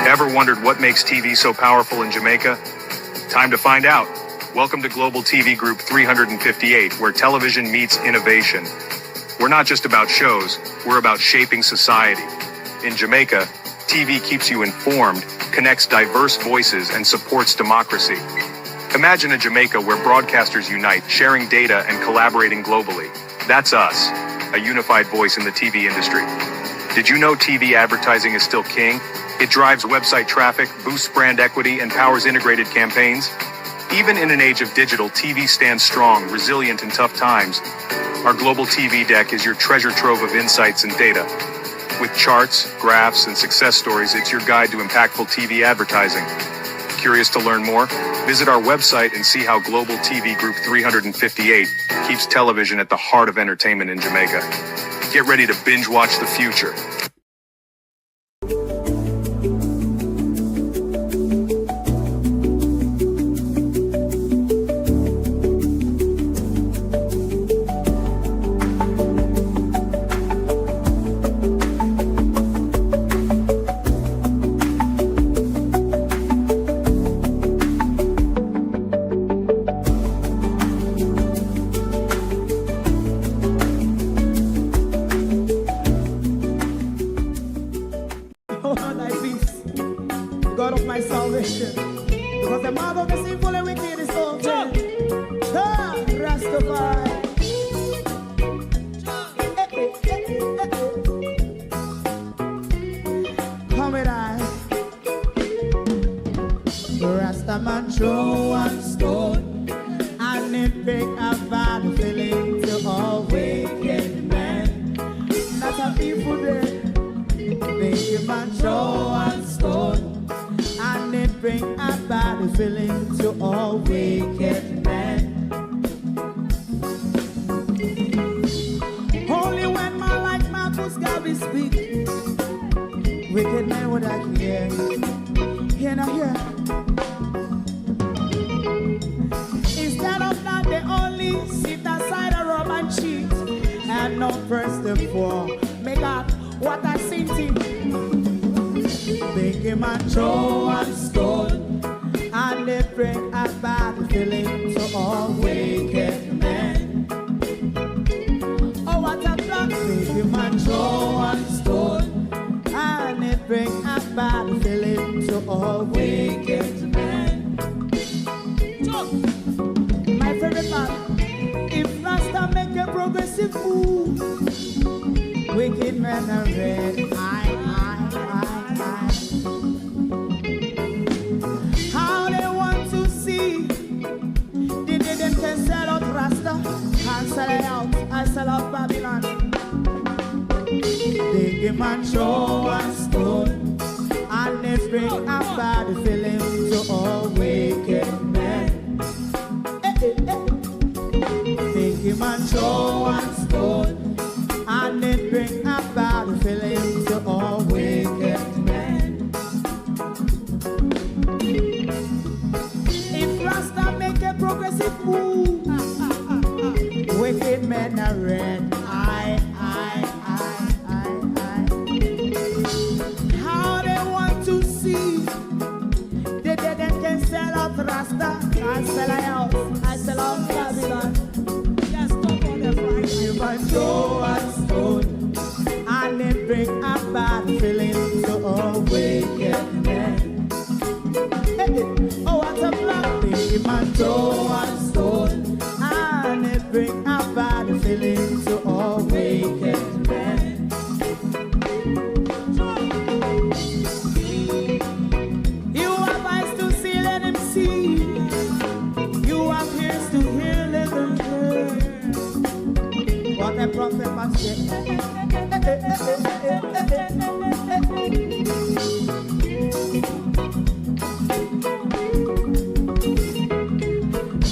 Ever wondered what makes TV so powerful in Jamaica? Time to find out. Welcome to Global TV Group 358, where television meets innovation. We're not just about shows, we're about shaping society. In Jamaica, TV keeps you informed, connects diverse voices, and supports democracy. Imagine a Jamaica where broadcasters unite, sharing data and collaborating globally. That's us, a unified voice in the TV industry. Did you know TV advertising is still king? It drives website traffic, boosts brand equity, and powers integrated campaigns. Even in an age of digital, TV stands strong, resilient in tough times. Our global TV deck is your treasure trove of insights and data. With charts, graphs, and success stories, it's your guide to impactful TV advertising. Curious to learn more? Visit our website and see how Global TV Group 358 keeps television at the heart of entertainment in Jamaica. Get ready to binge watch the future.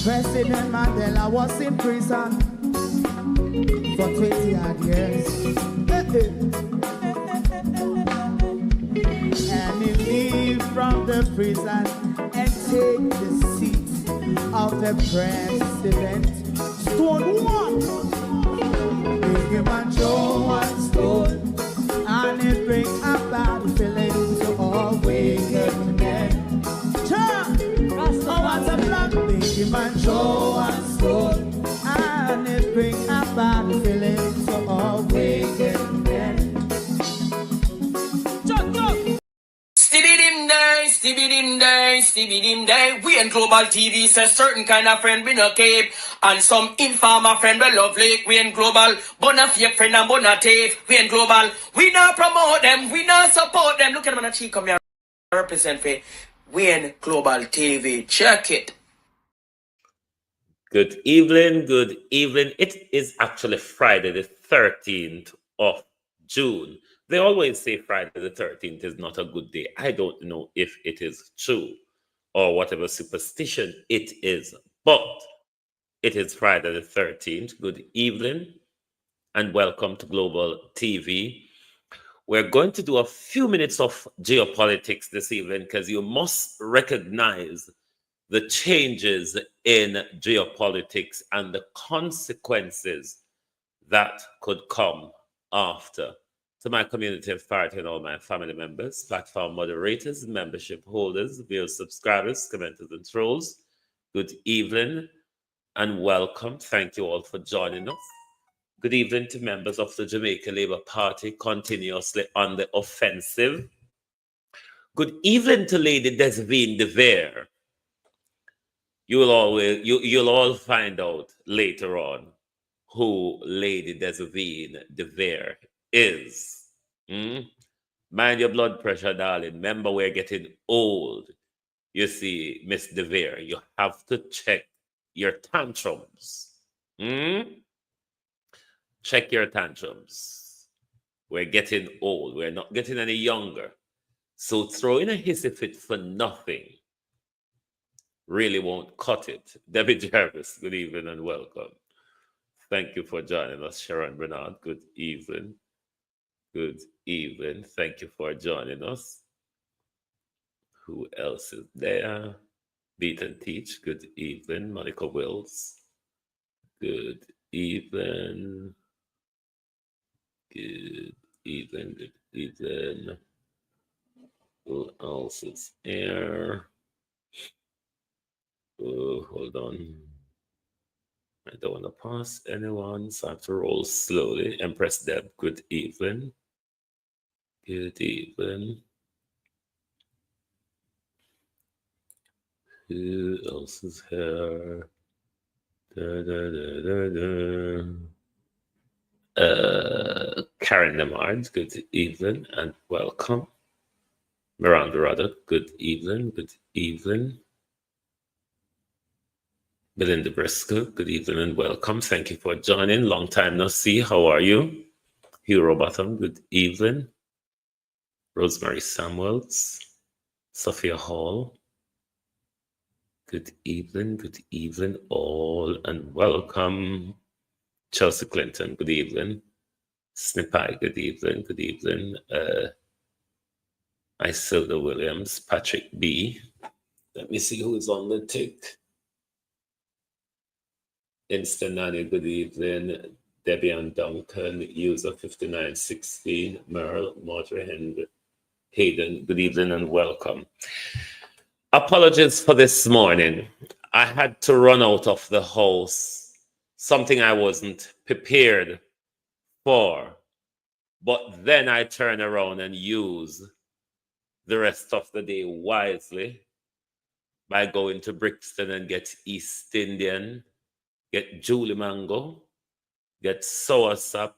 President Mandela was in prison for 20 odd years. And he leave from the prison and take the seat of the president. Stone one, big him and Joe one stone, and it bring about feeling to always. him and show and stone, and it bring about the feeling to awaken them. Stibby dim day. We in Global TV says certain kind of friend we no keep, and some informer friend we lovely. We in Global, bona fake friend and bona tape. We in Global, we not promote them, we not support them. Look at them on the cheek, come here, represent for we in Global TV. Check it. Good evening, good evening. It is actually Friday the 13th of June. They always say Friday the 13th is not a good day. I don't know if it is true or whatever superstition it is, but it is Friday the 13th. Good evening and welcome to Global TV. We're going to do a few minutes of geopolitics this evening because you must recognize the changes in geopolitics and the consequences that could come after. To my community of party and all my family members, platform moderators, membership holders, viewer subscribers, commenters, and trolls, good evening and welcome. Thank you all for joining us. Good evening to members of the Jamaica Labour Party continuously on the offensive. Good evening to Lady Desvine de Vere. You'll all find out later on who Lady Desvine de Vere is. Mind your blood pressure, darling. Remember, we're getting old. You see, Miss de Vere, you have to check your tantrums. Check your tantrums. We're getting old. We're not getting any younger. So throwing a hissy fit for nothing really won't cut it. Debbie Jarvis, good evening and welcome. Thank you for joining us. Sharon Bernard, good evening. Good evening. Thank you for joining us. Who else is there? Beat and Teach, good evening. Monica Wills, good evening. Good evening, good evening. Who else is here? Oh, hold on. I don't want to pass anyone, so I have to roll slowly. Empress Deb, good evening. Good evening. Who else is here? Karen Nemard, good evening and welcome. Miranda Rudder, good evening, good evening. Belinda Briscoe, good evening and welcome. Thank you for joining. Long time no see. How are you? Hero Bottom, good evening. Rosemary Samuels, Sophia Hall, good evening all and welcome. Chelsea Clinton, good evening. Snipai, good evening. Isilda Williams, Patrick B. Let me see who is on the tick. Insta Nanny, good evening. Debian Duncan, user 5916, Merle, Marjorie Hayden, good evening and welcome. Apologies for this morning. I had to run out of the house, something I wasn't prepared for. But then I turn around and use the rest of the day wisely by going to Brixton and get East Indian, get Julie Mango, get soursop,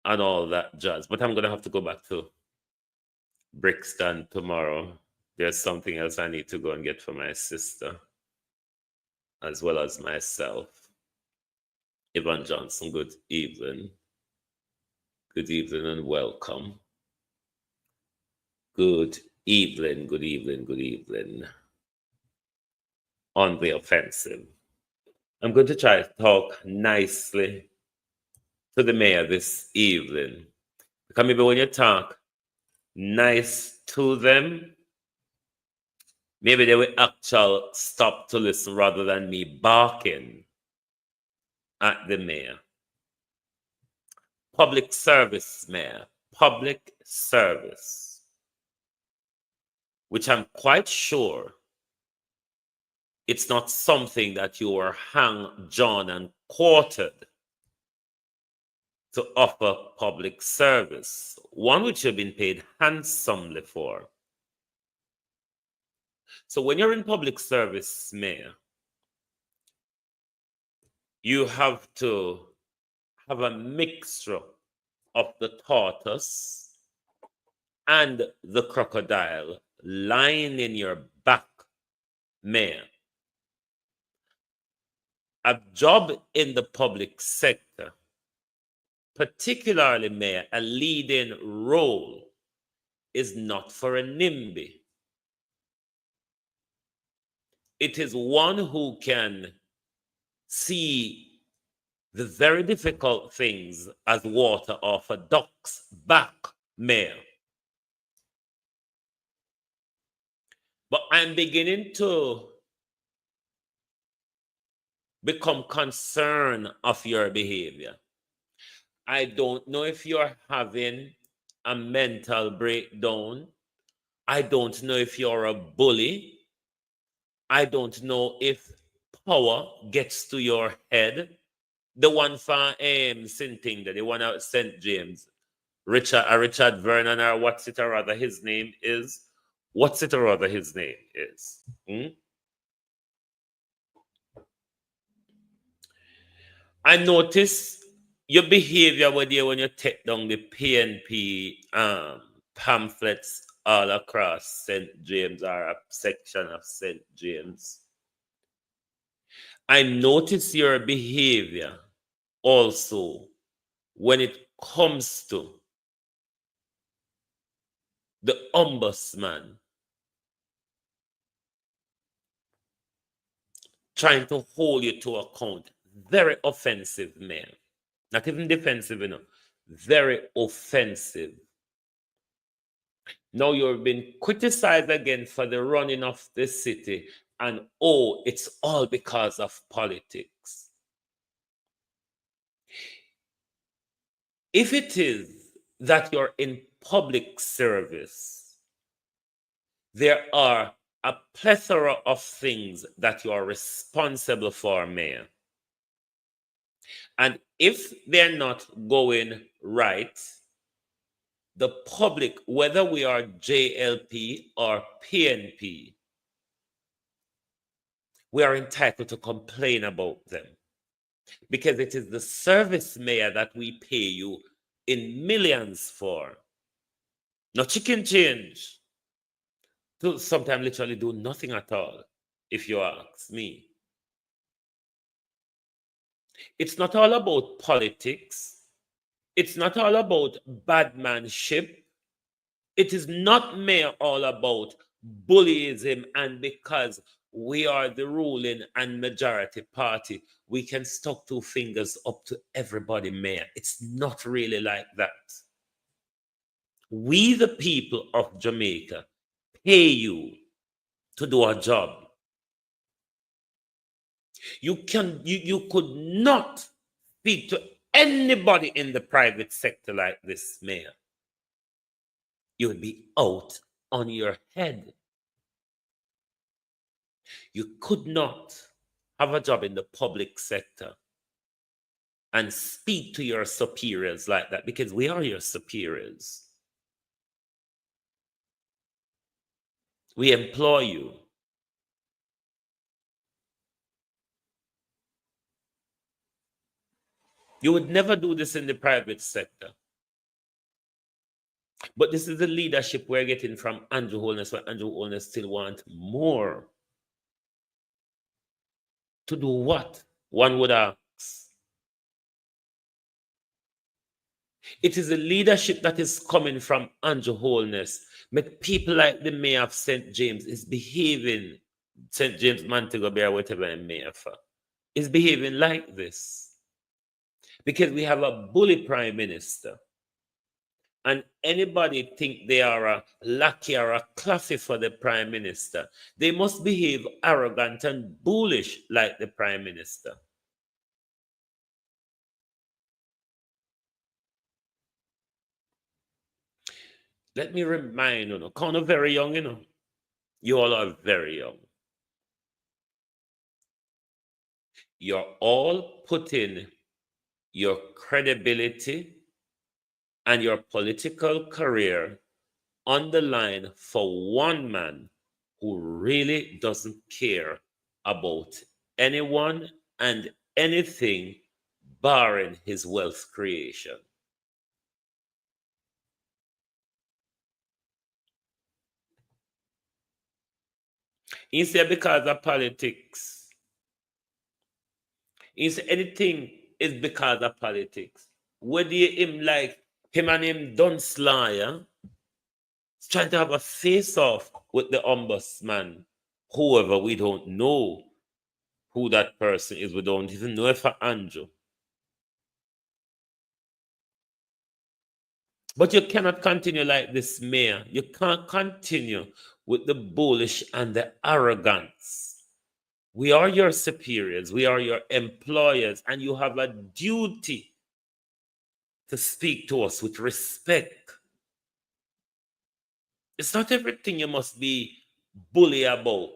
and all that jazz. But I'm going to have to go back to Brixton tomorrow. There's something else I need to go and get for my sister, as well as myself. Yvonne Johnson, good evening. Good evening and welcome. Good evening. On the offensive. I'm going to try to talk nicely to the mayor this evening. Because maybe when you talk nice to them, maybe they will actually stop to listen rather than me barking at the mayor. Public service, mayor. Public service. Which I'm quite sure It's not something that you were hung, drawn, and quartered to offer public service, one which you've been paid handsomely for. So when you're in public service, Mayor, you have to have a mixture of the tortoise and the crocodile lying in your back, Mayor. A job in the public sector, particularly, Mayor, a leading role, is not for a NIMBY. It is one who can see the very difficult things as water off a duck's back, Mayor. But I'm beginning to become concerned of your behavior. I don't know if you're having a mental breakdown. I don't know if you're a bully. I don't know if power gets to your head. The one for Sinting, the one at St. James, Richard Vernon, or what's it or rather his name is. What's it or rather his name is. I notice your behavior with you when you take down the PNP pamphlets all across St. James or a section of St. James. I notice your behavior also when it comes to the ombudsman trying to hold you to account. Very offensive, man. Not even defensive enough. Very offensive. Now you're being criticized again for the running of the city, and oh, it's all because of politics. If it is that you're in public service, there are a plethora of things that you are responsible for, Mayor. And if they're not going right, the public, whether we are JLP or PNP, we are entitled to complain about them. Because it is the service, Mayor, that we pay you in millions for. Not chicken change. To sometimes literally do nothing at all, if you ask me. It's not all about politics. It's not all about badmanship. It is not, Mayor, all about bullyism, and because we are the ruling and majority party, we can stuck two fingers up to everybody, Mayor. It's not really like that. We, the people of Jamaica, pay you to do a job. You could not speak to anybody in the private sector like this, Mayor. You would be out on your head. You could not have a job in the public sector and speak to your superiors like that, because we are your superiors. We employ you. You would never do this in the private sector. But this is the leadership we're getting from Andrew Holness, where Andrew Holness still wants more. To do what? One would ask. It is the leadership that is coming from Andrew Holness. But people like the mayor of St. James is behaving, St. James Montego Bay or whatever the mayor for, is behaving like this. Because we have a bully prime minister. And anybody think they are a lackey or a claffy for the prime minister, they must behave arrogant and bullish like the prime minister. Let me remind you, kind of very young, you all are very young. you're all putting your credibility and your political career on the line for one man who really doesn't care about anyone and anything barring his wealth creation. Instead, because of politics, instead, anything is because of politics. Whether him and him done slayer, trying to have a face off with the ombudsman, whoever, we don't know who that person is. We don't even know if it's Andrew. But you cannot continue like this, Mayor. You can't continue with the bullish and the arrogance. We are your superiors, we are your employers, and you have a duty to speak to us with respect. It's not everything you must be bully about,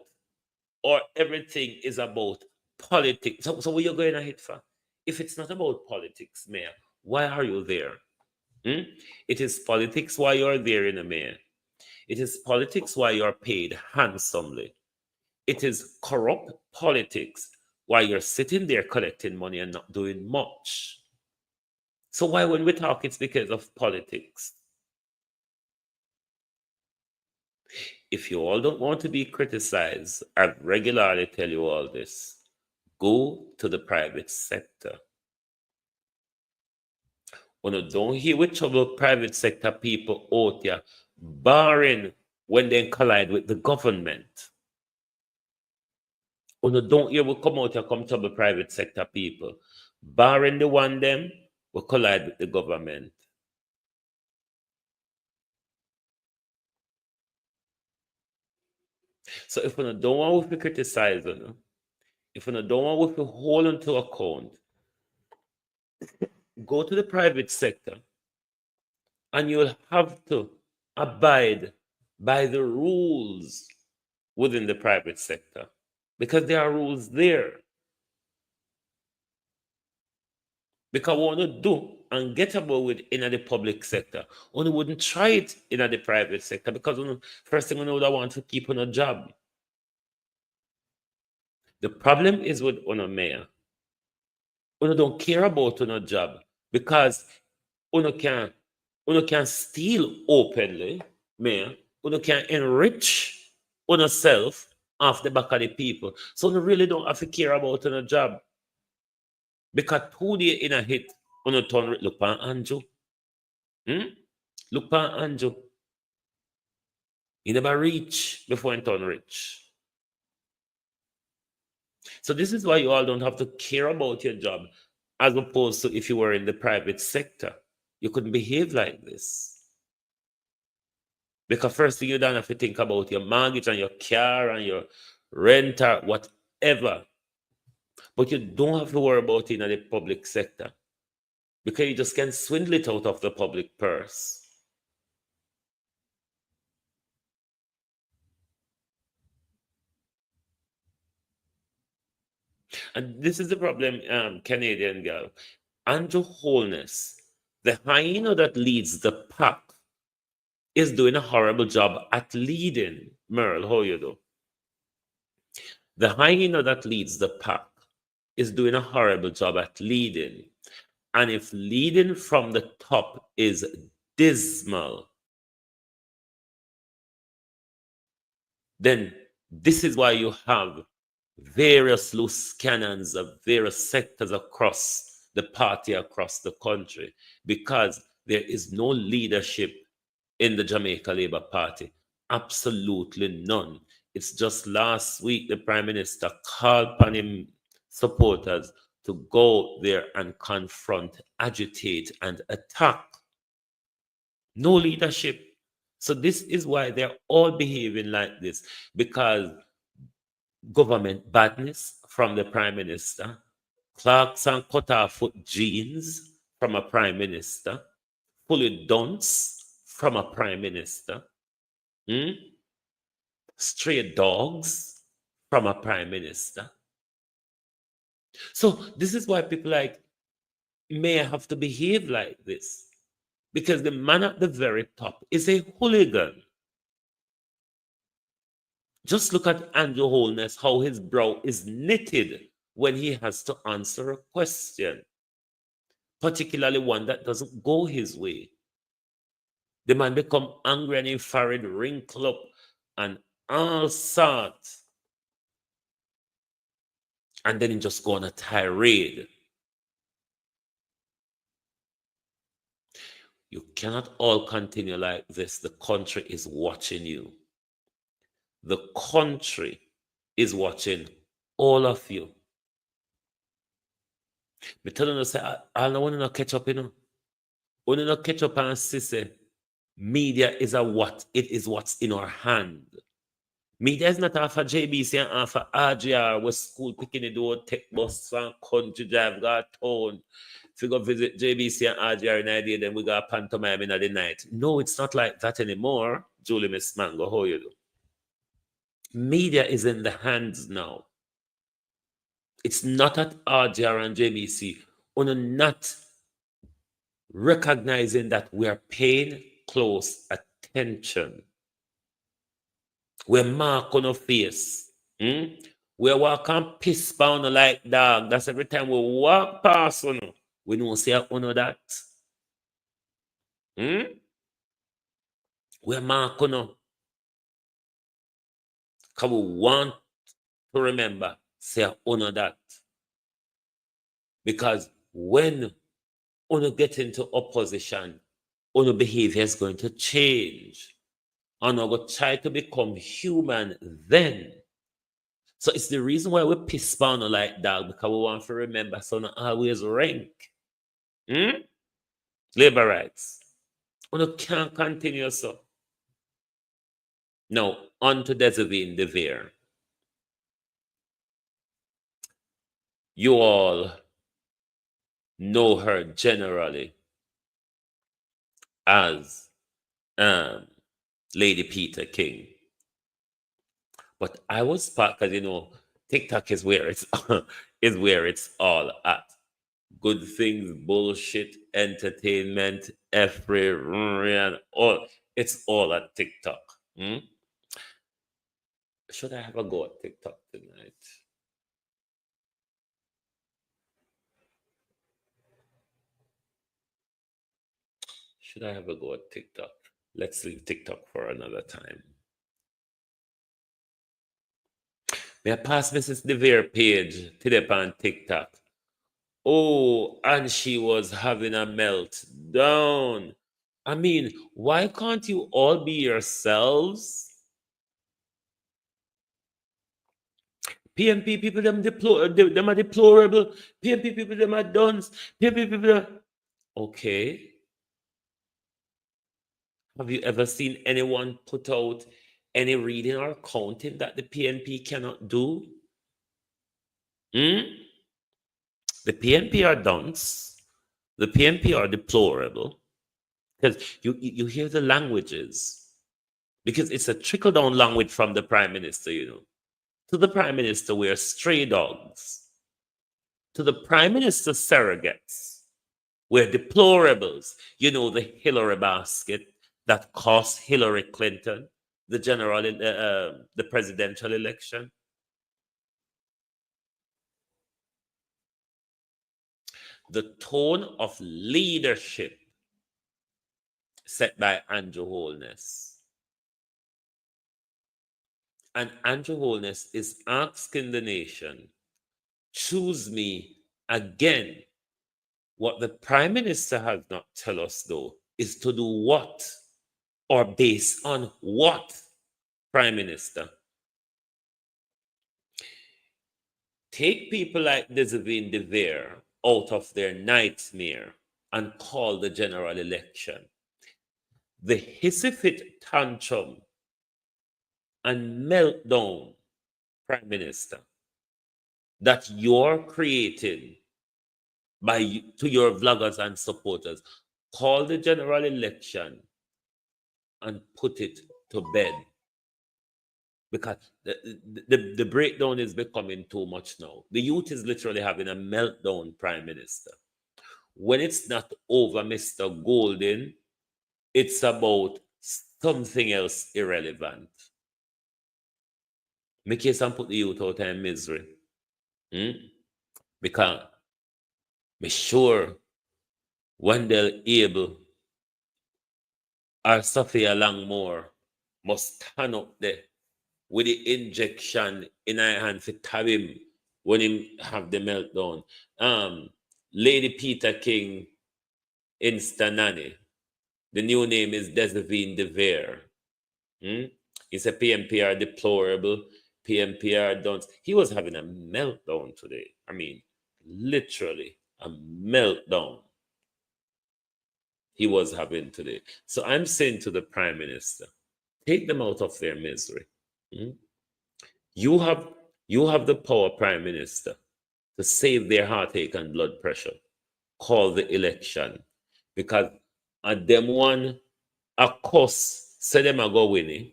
or everything is about politics. So what you're going ahead for? If it's not about politics, Mayor, why are you there? It is politics why you're there in a Mayor. It is politics why you're paid handsomely. It is corrupt politics why you're sitting there collecting money and not doing much. So why when we talk, it's because of politics. If you all don't want to be criticized, I regularly tell you all this. Go to the private sector. When you don't hear with trouble private sector people out there, barring when they collide with the government. When you don't hear will come out here come trouble private sector people, barring the one them will collide with the government. So if we don't want to criticize them, if we don't want to hold on to account, go to the private sector and you'll have to abide by the rules within the private sector because there are rules there. Because we want to do and get about with in the public sector, only wouldn't try it in the private sector because first thing we know that want to keep on a job. The problem is with on a mayor. We don't care about on a job because we can steal openly, mayor. We can enrich on yourself off the back of the people. So we really don't have to care about on a job. Because 2 days in a hit, on a turn look pan Andrew. Look pan Andrew. You never reach before you turn rich. So this is why you all don't have to care about your job, as opposed to if you were in the private sector. You couldn't behave like this. Because first thing you don't have to think about your mortgage and your car and your rent or whatever. But you don't have to worry about it in the public sector. Because you just can swindle it out of the public purse. And this is the problem, Canadian girl. Andrew Holness, the hyena that leads the pack, is doing a horrible job at leading. Merle, how you do? The hyena that leads the pack is doing a horrible job at leading. And if leading from the top is dismal, then this is why you have various loose cannons of various sectors across the party, across the country, because there is no leadership in the Jamaica Labour Party. Absolutely none. It's just last week the Prime Minister called upon him supporters to go there and confront, agitate, and attack. No leadership. So this is why they're all behaving like this, because government badness from the Prime Minister, Clarks and cut-off-foot jeans from a Prime Minister, fully dunce from a Prime Minister, stray dogs from a Prime Minister. So this is why people like may have to behave like this. Because the man at the very top is a hooligan. Just look at Andrew Holness, how his brow is knitted when he has to answer a question, particularly one that doesn't go his way. The man become angry and his forehead wrinkle up and all sorts. And then he just go on a tirade. You cannot all continue like this. The country is watching you. The country is watching all of you. Me tell you, say, I don't want to catch up, you know. Want to catch up and see, say, media is a what? It is what's in our hand. Media is not half a JBC and half a RGR where school picking the door, take bus from country drive, go town. If you go visit JBC and RGR in idea, then we got pantomime in the night. No, it's not like that anymore. Julie Miss Mango, how you do? Media is in the hands now. It's not at RGR and JBC. We're not recognizing that we are paying close attention. We're mark on our face. We walk and piss pound like dog. That's every time we walk past on. We don't see on that. We're mark on. Because we want to remember, say honor that. Because when you get into opposition, your behavior is going to change. And we're going to try to become human then. So it's the reason why we piss pound like that, because we want to remember, so not always rank. Labor rights. You can't continue so. Now, on to Desavine de Vere. You all know her generally as Lady Peter King. But I was part, because you know, TikTok is where it's is where it's all at. Good things, bullshit, entertainment, and all. It's all at TikTok. Should I have a go at TikTok tonight? Should I have a go at TikTok? Let's leave TikTok for another time. May I pass Mrs. DeVere page today on TikTok? Oh, and she was having a meltdown. I mean, why can't you all be yourselves? PNP people, them are deplorable. PNP people, them are dunce. PNP people, okay. Have you ever seen anyone put out any reading or counting that the PNP cannot do? The PNP are dunce. The PNP are deplorable. Because you hear the languages. Because it's a trickle-down language from the Prime Minister, you know. To the Prime Minister, we're stray dogs. To the Prime Minister surrogates, we're deplorables. You know, the Hillary basket that cost Hillary Clinton the presidential election. The tone of leadership set by Andrew Holness. And Andrew Holness is asking the nation, choose me again. What the Prime Minister has not tell us, though, is to do what? Or based on what, Prime Minister? Take people like Desavine de Vere out of their nightmare and call the general election. The hissy fit tantrum and meltdown, Prime Minister, that you're creating to your vloggers and supporters, call the general election and put it to bed. because the breakdown is becoming too much now. The youth is literally having a meltdown, Prime Minister. When it's not over Mr. Golden, it's about something else irrelevant. Make case and put the youth out in misery. Because me sure when they're able or Sophia Langmore must stand up there with the injection in her hand to tab him when him have the meltdown. Lady Peter King Instanani. The new name is Desavine DeVere. It's a PMPR deplorable, PMPR dunce. He was having a meltdown today. I mean, literally a meltdown he was having today. So I'm saying to the Prime Minister, take them out of their misery. You have the power, Prime Minister, to save their heartache and blood pressure. Call the election. Because at them one, a course, say them a go winning.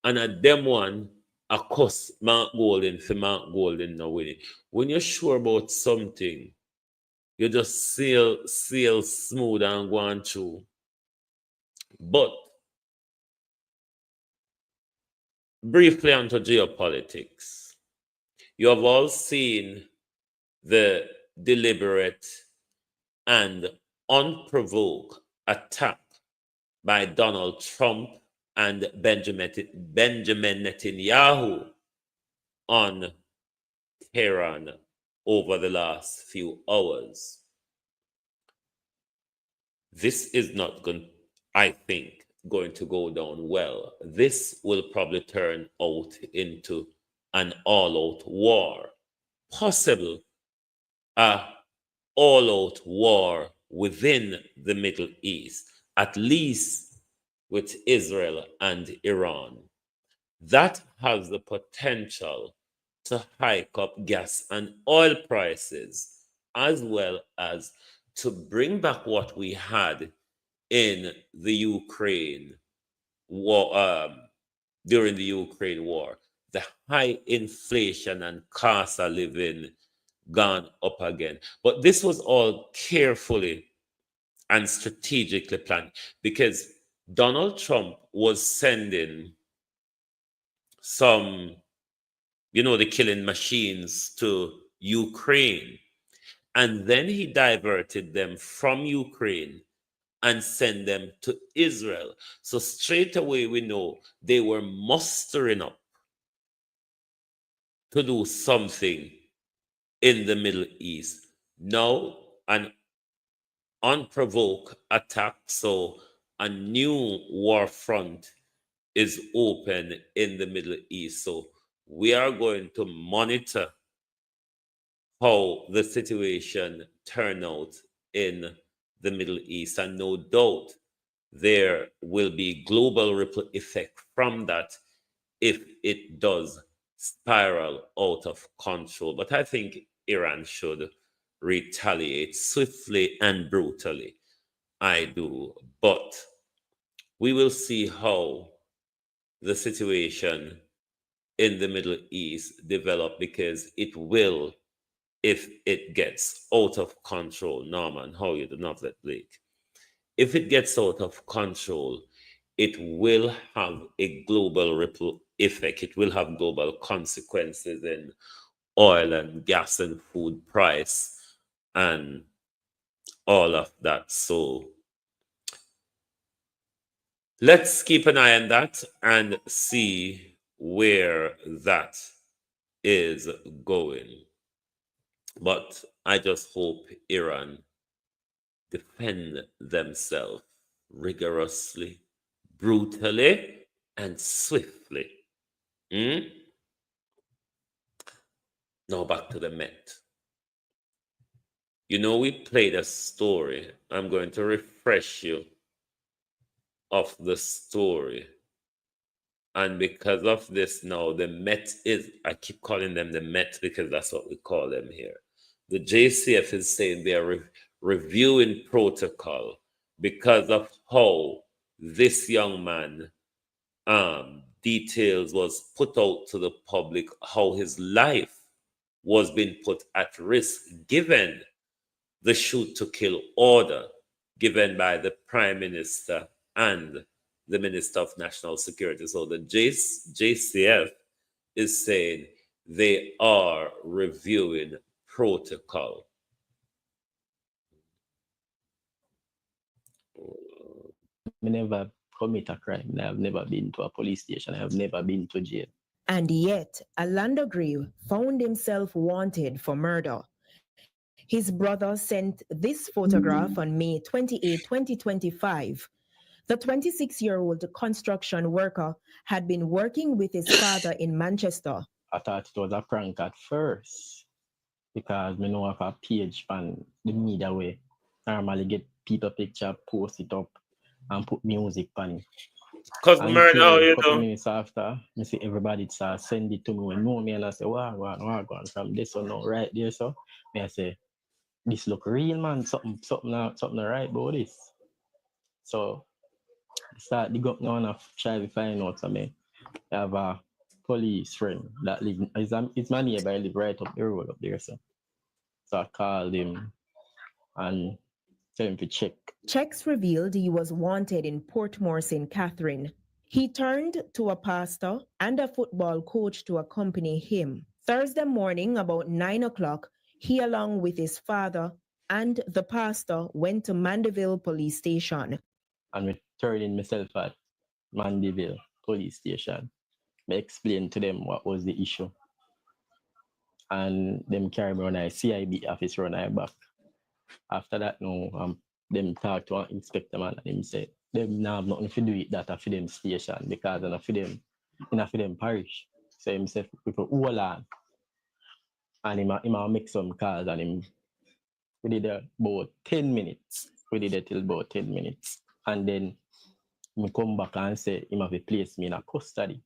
And at them one, a course, Mark Golden for Mark Golden no winning. When you're sure about something, you just sail smooth and go on through. But briefly onto geopolitics. You have all seen the deliberate and unprovoked attack by Donald Trump and Benjamin Netanyahu on Tehran over the last few hours. This is not going, I think, going to go down well. This will probably turn out into an all-out war, possible all-out war within the Middle East, at least with Israel and Iran. That has the potential to hike up gas and oil prices, as well as to bring back what we had in the Ukraine war, during the Ukraine war. The high inflation and cost of living gone up again. But this was all carefully and strategically planned because Donald Trump was sending some, the killing machines to Ukraine. And then he diverted them from Ukraine and sent them to Israel. So straight away we know they were mustering up to do something in the Middle East. Now, an unprovoked attack, so a new war front is open in the Middle East. So we are going to monitor how the situation turns out in the Middle East. And no doubt there will be global ripple effect from that if it does spiral out of control. But I think Iran should retaliate swiftly and brutally. I do. But we will see how the situation in the Middle East develop, because it will, if it gets out of control. Norman, how you do not let Blake. If it gets out of control, it will have a global ripple effect. It will have global consequences in oil and gas and food price and all of that. So let's keep an eye on that and see where that is going. But I just hope Iran defend themselves rigorously, brutally, and swiftly. Now back to the Met. We played a story. I'm going to refresh you of the story. And because of this now, the Met is, I keep calling them the Met because that's what we call them here. The JCF is saying they are reviewing protocol because of how this young man details was put out to the public how his life was being put at risk given the shoot to kill order given by the Prime Minister and the Minister of National Security. So the JCF is saying they are reviewing protocol. I never commit a crime. I have never been to a police station. I have never been to jail. And yet, Orlando Gray found himself wanted for murder. His brother sent this photograph on May 28, 2025. The 26-year-old construction worker had been working with his father in Manchester. I thought it was a prank at first because I know of a page on the media way. Normally get people picture, post it up, and put music on it. Because murder, you a couple know. minutes after, I see everybody send it to me and know me, and I say, wow, from this one now, right there, so I say, this look real, man. Something right about this. So I start dig up now and I try to find out something. I have a police friend that live. It's my neighbor. I live right up the road up there, so I called him and tell him to check. Checks revealed he was wanted in Portmore, St. Catherine. He turned to a pastor and a football coach to accompany him. Thursday morning, about 9 o'clock, he, along with his father and the pastor, went to Mandeville Police Station. And returning myself at Mandeville Police Station, I explained to them what was the issue. And them carry me on a CIB office run I back. After that, them talk to an inspector man and him said, them now have nothing to do with that for them station because enough for them parish. So him said, people hold on. And he make some calls and we did about 10 minutes. We did it till about 10 minutes. And then he come back and say he have to place me in a custody.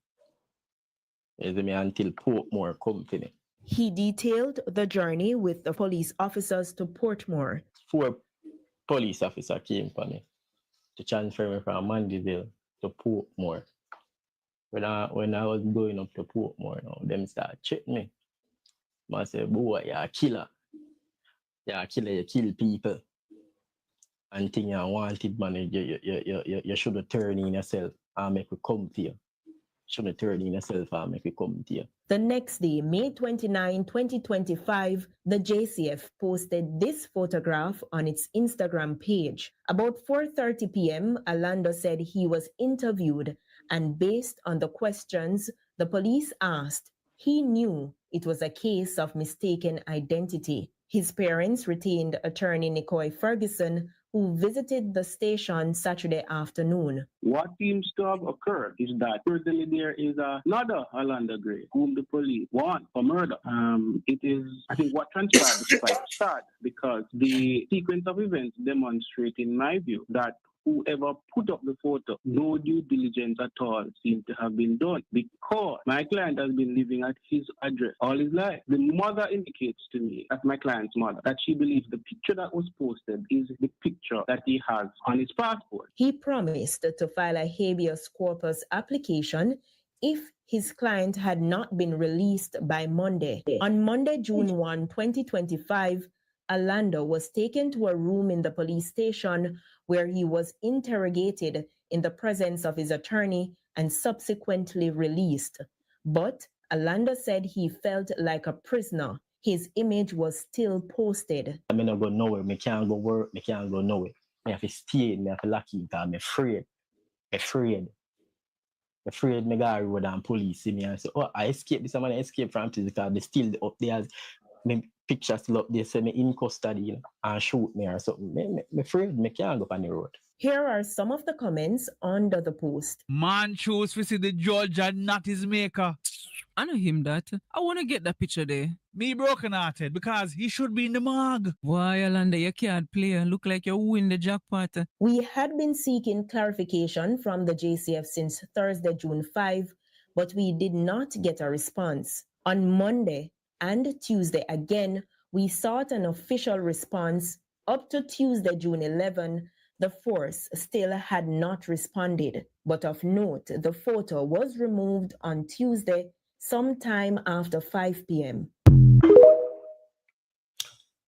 Until Portmore come to me. He detailed the journey with the police officers to Portmore. 4 police officers came for me to transfer me from Mandeville to Portmore. When I was going up to Portmore, them start checking me. I said, boy, you're a killer. You're a killer, you kill people. And think you're wanted, man, you should have turned in yourself and make me come to you. Should have turned in yourself and make me come to you. The next day, May 29, 2025, the JCF posted this photograph on its Instagram page. About 4:30 p.m., Orlando said he was interviewed, and based on the questions the police asked, he knew it was a case of mistaken identity. His parents retained attorney Nicoy Ferguson, who visited the station Saturday afternoon. What seems to have occurred is that certainly there is another Orlando Gray whom the police want for murder. It is, I think, what transpired is quite sad because the sequence of events demonstrate, in my view, that whoever put up the photo, no due diligence at all seems to have been done because my client has been living at his address all his life. The mother indicates to me, that's my client's mother, that she believes the picture that was posted is the picture that he has on his passport. He promised to file a habeas corpus application if his client had not been released by Monday. On Monday, June 1, 2025, Orlando was taken to a room in the police station where he was interrogated in the presence of his attorney and subsequently released. But Orlando said he felt like a prisoner. His image was still posted. I may not go nowhere. I can't go work. I can't go nowhere. I have to stay. I have to lock it because I'm afraid. Afraid me go road and police see me and say, oh, I escaped. This man escaped from physical. They still up there. My picture still up there. Say me in custody and shoot me or something. I'm afraid me can't go on the road. Here are some of the comments under the post. Man chose to see the judge and not his maker. I know him that. I want to get that picture there. Me broken-hearted because he should be in the morgue. Why, Orlando, you can't play. Look like you win the jackpot. We had been seeking clarification from the JCF since Thursday, June 5, but we did not get a response. On Monday and Tuesday again, we sought an official response. Up to Tuesday, June 11, the force still had not responded. But of note, the photo was removed on Tuesday, sometime after 5 p.m.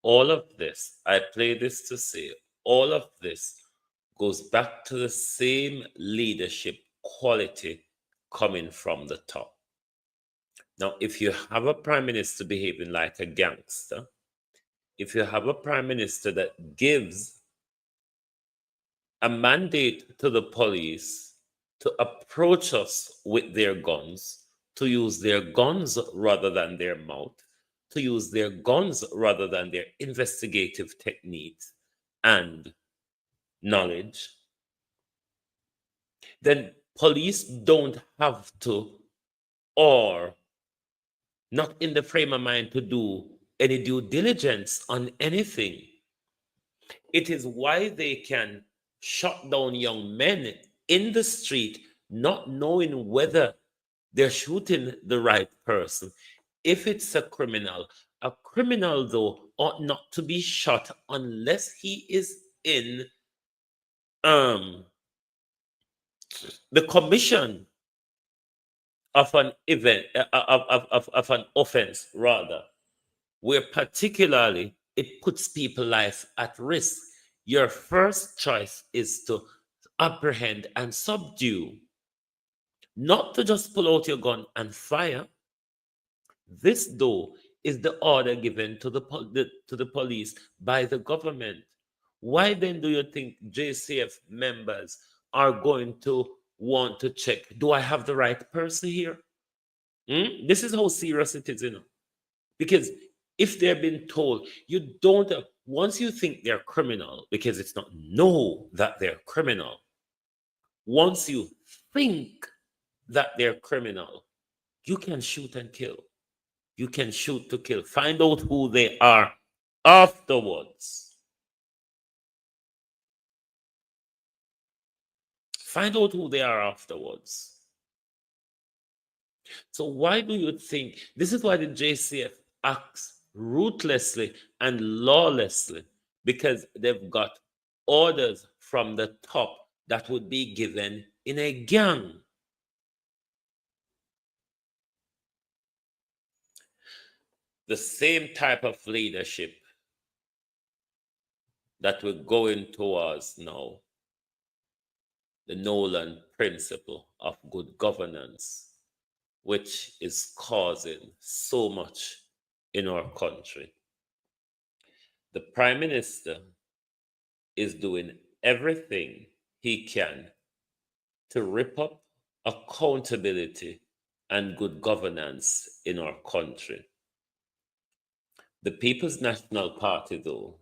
All of this, I play this to say, all of this goes back to the same leadership quality coming from the top. Now, if you have a prime minister behaving like a gangster, if you have a prime minister that gives a mandate to the police to approach us with their guns, to use their guns rather than their mouth, to use their guns rather than their investigative techniques and knowledge, then police don't have to, or not in the frame of mind to do any due diligence on anything. It is why they can shut down young men in the street, not knowing whether they're shooting the right person. If it's a criminal though ought not to be shot unless he is in the commission of an event of an offense, rather, where particularly it puts people's life at risk. Your first choice is to apprehend and subdue, not to just pull out your gun and fire. This, though, is the order given to the police by the government. Why then do you think JCF members are going to want to check, do I have the right person here? This is how serious it is, because if they're being told, you don't, once you think they're criminal, because it's not know that they're criminal, once you think that they're criminal, you can shoot and kill. You can shoot to kill. Find out who they are afterwards. Find out who they are afterwards. So why do you think, this is why the JCF acts ruthlessly and lawlessly, because they've got orders from the top that would be given in a gang. The same type of leadership that we're going towards now, the Nolan principle of good governance, which is causing so much in our country. The Prime Minister is doing everything he can to rip up accountability and good governance in our country. The People's National Party, though,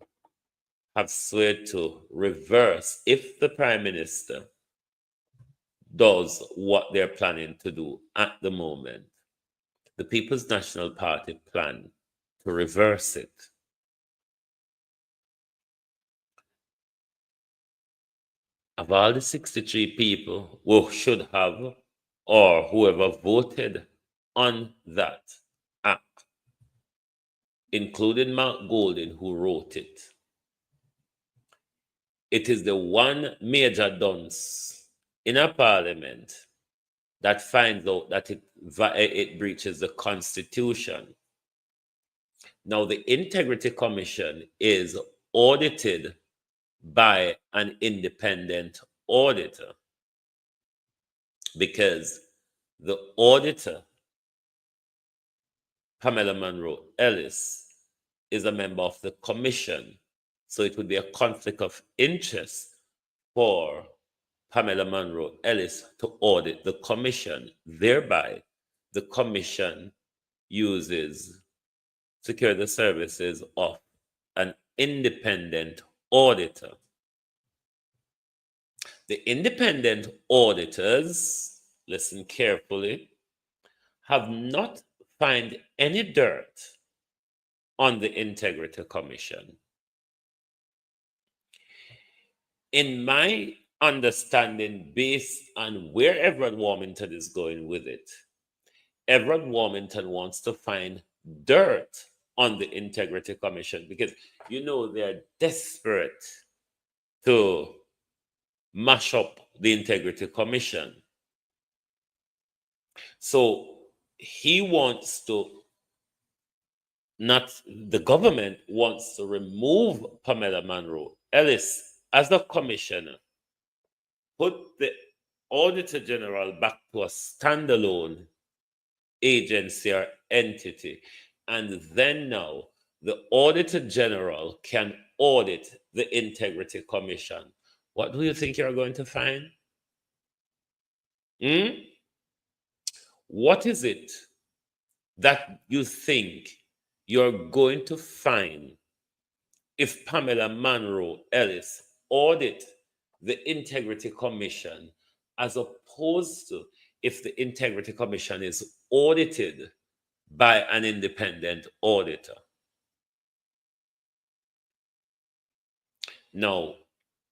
have sworn to reverse if the Prime Minister does what they're planning to do at the moment. The People's National Party plan to reverse it. Of all the 63 people who should have, or whoever voted on that act, including Mark Golden, who wrote it, it is the one major dunce in a parliament that finds out that it breaches the Constitution. Now, the Integrity Commission is audited by an independent auditor, because the auditor, Pamela Monroe Ellis, is a member of the commission. So it would be a conflict of interest for Pamela Monroe Ellis to audit the commission. Thereby, the commission uses security services of an independent auditor. The independent auditors, listen carefully, have not found any dirt on the Integrity Commission. In my understanding, based on where Everett Warmington is going with it, Everett Warmington wants to find dirt on the Integrity Commission, because they're desperate to mash up the Integrity Commission. So he wants to, not the government wants to remove Pamela Monroe Ellis as the commissioner, put the Auditor General back to a standalone agency or entity, and then now the Auditor General can audit the Integrity Commission. What do you think you're going to find? What is it that you think you're going to find if Pamela Monroe Ellis audit the Integrity Commission, as opposed to if the Integrity Commission is audited by an independent auditor? Now,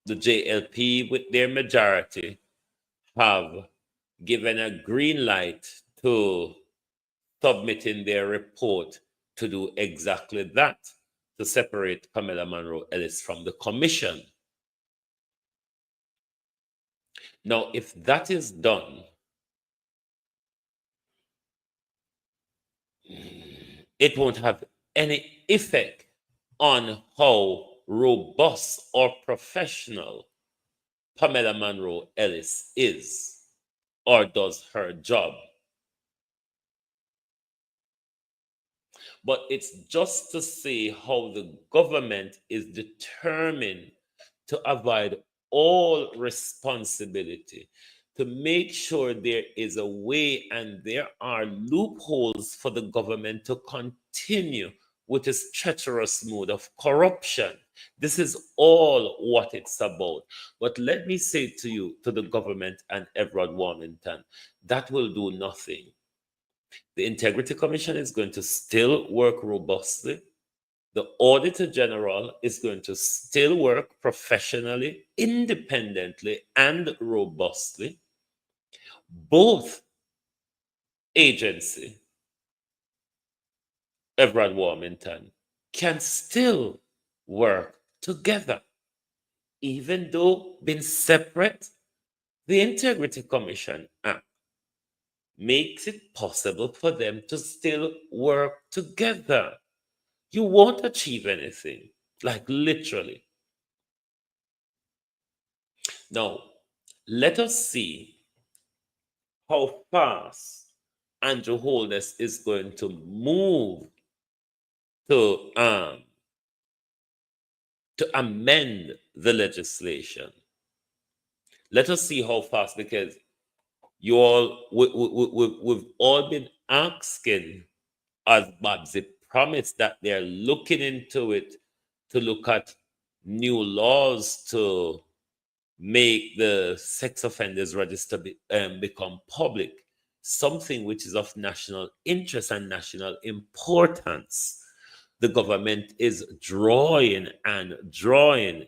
the JLP, with their majority, have given a green light to submitting their report to do exactly that, to separate Pamela Monroe Ellis from the commission. Now, if that is done, it won't have any effect on how robust or professional Pamela Monroe Ellis is or does her job. But it's just to see how the government is determined to avoid all responsibility, to make sure there is a way and there are loopholes for the government to continue with its treacherous mode of corruption. This is all what it's about. But let me say to you, to the government and Everard Warmington, that will do nothing. The Integrity Commission is going to still work robustly. The Auditor General is going to still work professionally, independently, and robustly. Both agency, Everard Warmington, can still work together. Even though being separate, the Integrity Commission Act makes it possible for them to still work together. You won't achieve anything, like literally. Now, let us see how fast Andrew Holness is going to move to amend the legislation. Let us see how fast, because we've all been asking, as Babsy promised, that they're looking into it to look at new laws to make the sex offenders register become public, something which is of national interest and national importance. The government is drawing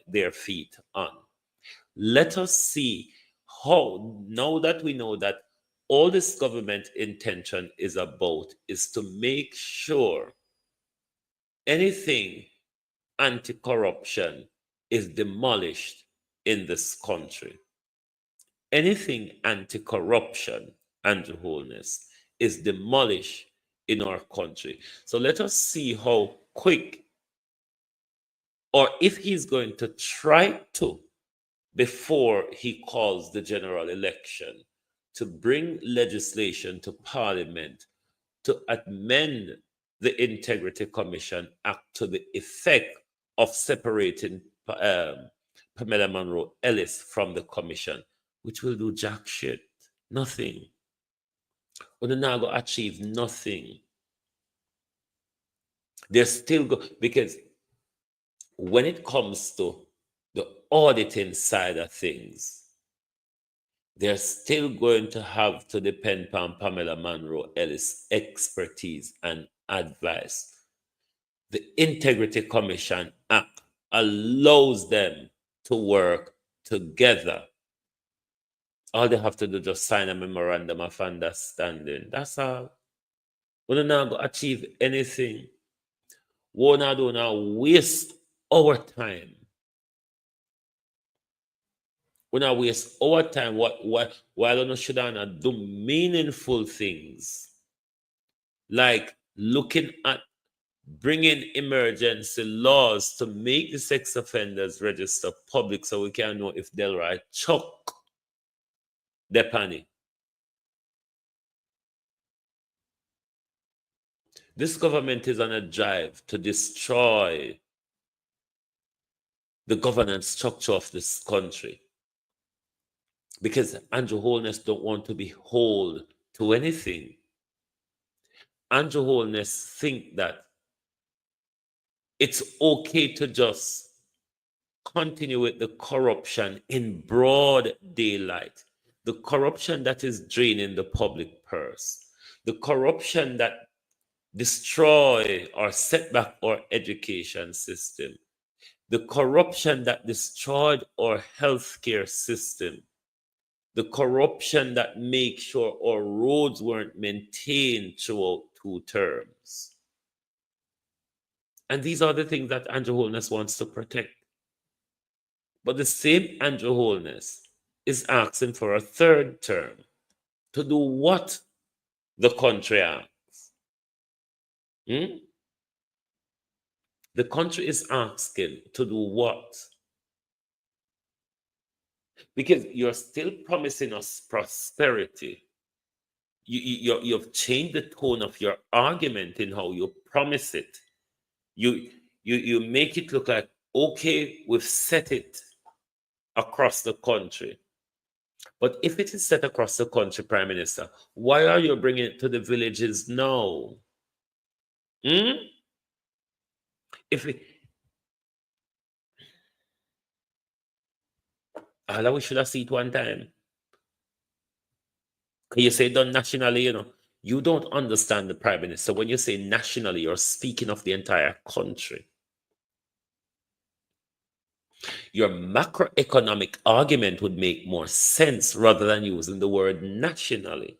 their feet on. Let us see how, now that we know that all this government intention is about is to make sure anything anti-corruption is demolished in this country. Anything anti-corruption, Andrew Holness, is demolished in our country. So let us see how quick, or if he's going to try to, before he calls the general election, to bring legislation to Parliament to amend the Integrity Commission Act to the effect of separating Pamela Monroe Ellis from the commission, which will do jack shit, nothing. We're not going to achieve nothing. They're still because when it comes to the auditing side of things, they're still going to have to depend on Pamela Monroe Ellis' expertise and advice. The Integrity Commission Act allows them to work together. All they have to do is just sign a memorandum of understanding. That's all. We're not going to achieve anything. We're not going to waste our time We not waste our time. Why don't should I not do meaningful things like looking at bringing emergency laws to make the sex offenders register public so we can know if they'll write chuck the penny. This government is on a drive to destroy the governance structure of this country because Andrew Holness don't want to be hold to anything. Andrew Holness think that it's okay to just continue with the corruption in broad daylight, the corruption that is draining the public purse, the corruption that destroy or set back our education system, the corruption that destroyed our healthcare system, the corruption that make sure our roads weren't maintained throughout 2 terms. And these are the things that Andrew Holness wants to protect. But the same Andrew Holness is asking for a 3rd term to do what the country asks. The country is asking to do what? Because you're still promising us prosperity. You've changed the tone of your argument in how you promise it. You make it look like, okay, we've set it across the country. But if it is set across the country, Prime Minister, why are you bringing it to the villages now? All we should have seen it one time. You say done nationally, you don't understand the Prime Minister. When you say nationally, you're speaking of the entire country. Your macroeconomic argument would make more sense rather than using the word nationally.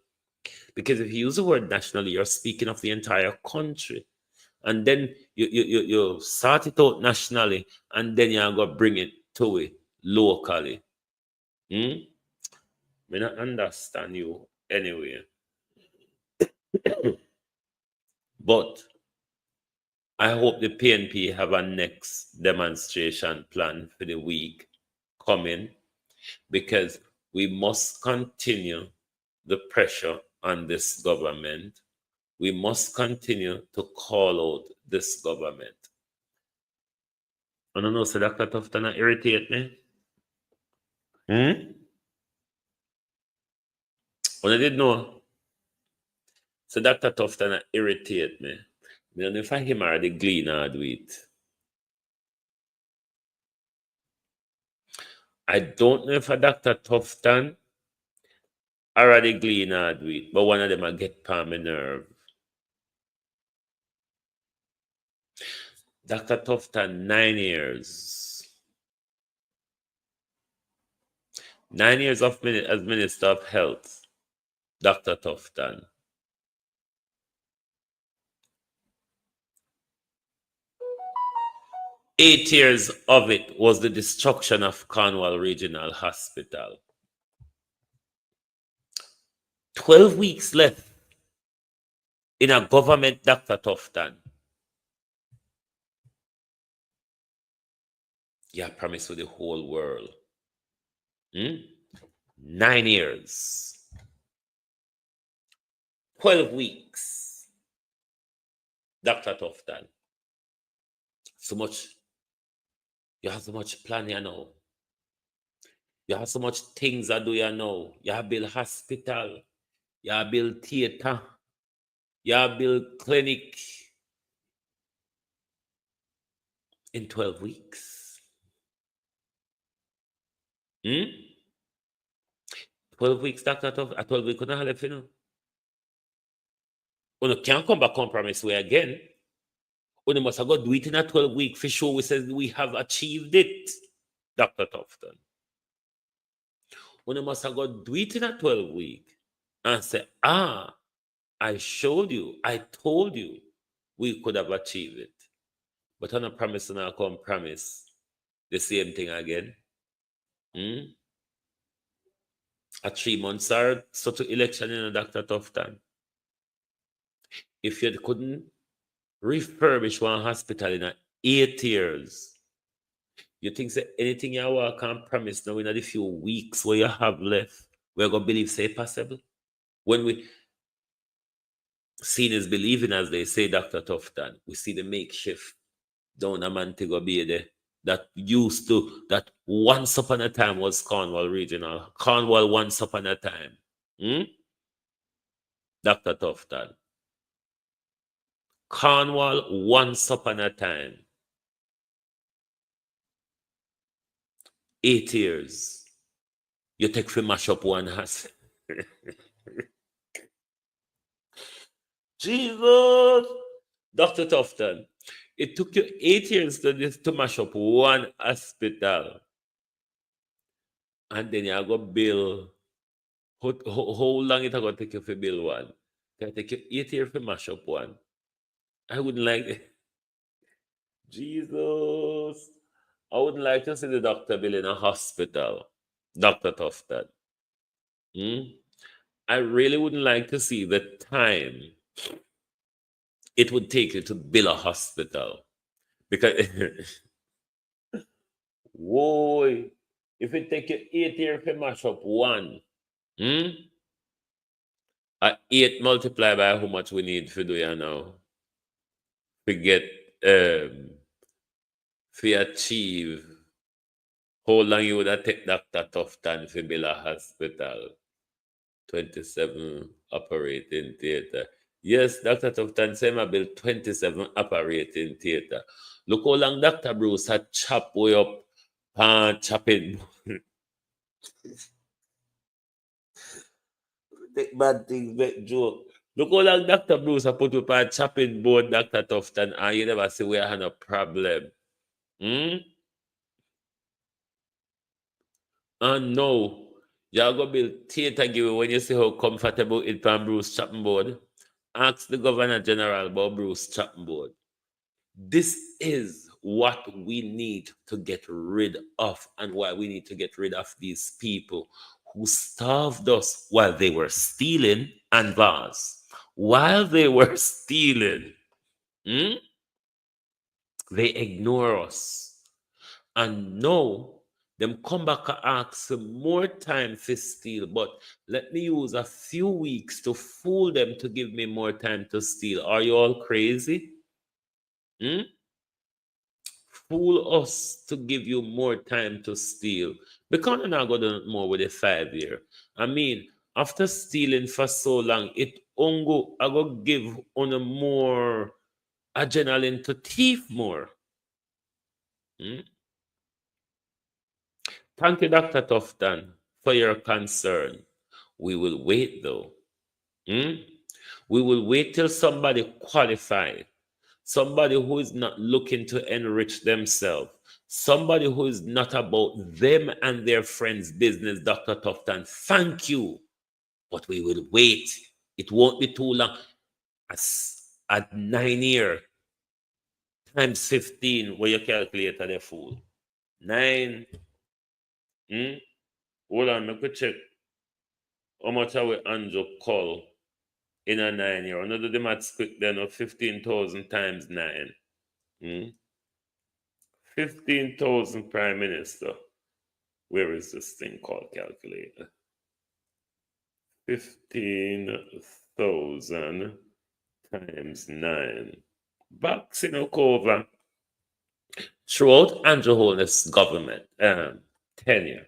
Because if you use the word nationally, you're speaking of the entire country. And then you start it out nationally, and then you're going to bring it to it locally. I don't understand you anyway. But I hope the PNP have a next demonstration plan for the week coming, because we must continue the pressure on this government. We must continue to call out this government. I don't know, so Dr. Tufton irritate me. When I did know, so Dr. Tufton irritate me. I don't know if I him or the gleaner do it. I don't know if a Dr. Tufton or the gleaner do it, but one of them I get palm my nerve. Dr. Tufton, 9 years. 9 years as Minister of Health, Dr. Tufton. 8 years of it was the destruction of Cornwall Regional Hospital. 12 weeks left in a government, Dr. Tufton. Yeah, promise to the whole world. 9 years. 12 weeks. Dr. Tufton. So much. You have so much plan, you know. You have so much things I do, you know. You have build hospital. You have build theater. You have build clinic. In 12 weeks. 12 weeks, Dr. Tufton. 12 weeks, couldn't have left, you know. When you can't come back compromise way again. When you must have got do it in a 12 week for sure. We said we have achieved it, Dr. Tufton. When you must have got do it in a 12 week and say, I showed you, I told you we could have achieved it. But on a promise and I come promise the same thing again. A 3 months or so to election in a Dr. Tufton. If you couldn't refurbish one hospital in 8 years, you think that anything you work and promise now in the few weeks where you have left, we're going to believe say possible? When we seen is believing, as they say, Dr. Tufton, we see the makeshift down a Montego Bay there that once upon a time was Cornwall Regional. Cornwall once upon a time. Dr. Tufton. Cornwall once upon a time. 8 years. You take for mash up one house. Jesus! Dr. Tufton, it took you 8 years to mash up one hospital. And then you go bill. How long it going to take you to build one? Can take you 8 years to mash up one? I wouldn't like it. Jesus. I wouldn't like to see the doctor building a hospital. Dr. Tufton. I really wouldn't like to see the time it would take you to build a hospital. Because, whoa, if it take you 8 years to mash up one, 8 multiplied by how much we need to do you now? To get, to achieve how long you would have take Dr. Tufton to build a hospital? 27 operating theater. Yes, Dr. Tufton said I built 27 operating theater. Look how long Dr. Bruce had chopped way up and chopping. Bad things, bad joke. Look how long Dr. Bruce had put up a chopping board, Dr. Tufton, and you never see we had a problem. And no, you're going to build theater give when you see how comfortable it on Bruce chopping board. Ask the Governor General about Bruce chopping board. This is what we need to get rid of, and why we need to get rid of these people who starved us while they were stealing and bars. While they were stealing, they ignore us. And now, them come back and ask for more time to steal, but let me use a few weeks to fool them to give me more time to steal. Are you all crazy? Fool us to give you more time to steal. Because I'm not going to do more with a 5 year. I mean, after stealing for so long, I go give on a more adrenaline to thief more. Thank you, Dr. Tufton, for your concern. We will wait, though. We will wait till somebody qualified, somebody who is not looking to enrich themselves, somebody who is not about them and their friends' business, Dr. Tufton. Thank you, but we will wait. It won't be too long. At 9 years times 15, where you calculate the fool. 9. Hold on, let me check how much are we Andrew call in a 9 year. Another the maths quick then of 15,000 times 9. 15,000 Prime Minister. Where is this thing called calculator? 15,000 times 9. Bucks in Okova. Throughout Andrew Holness' government tenure,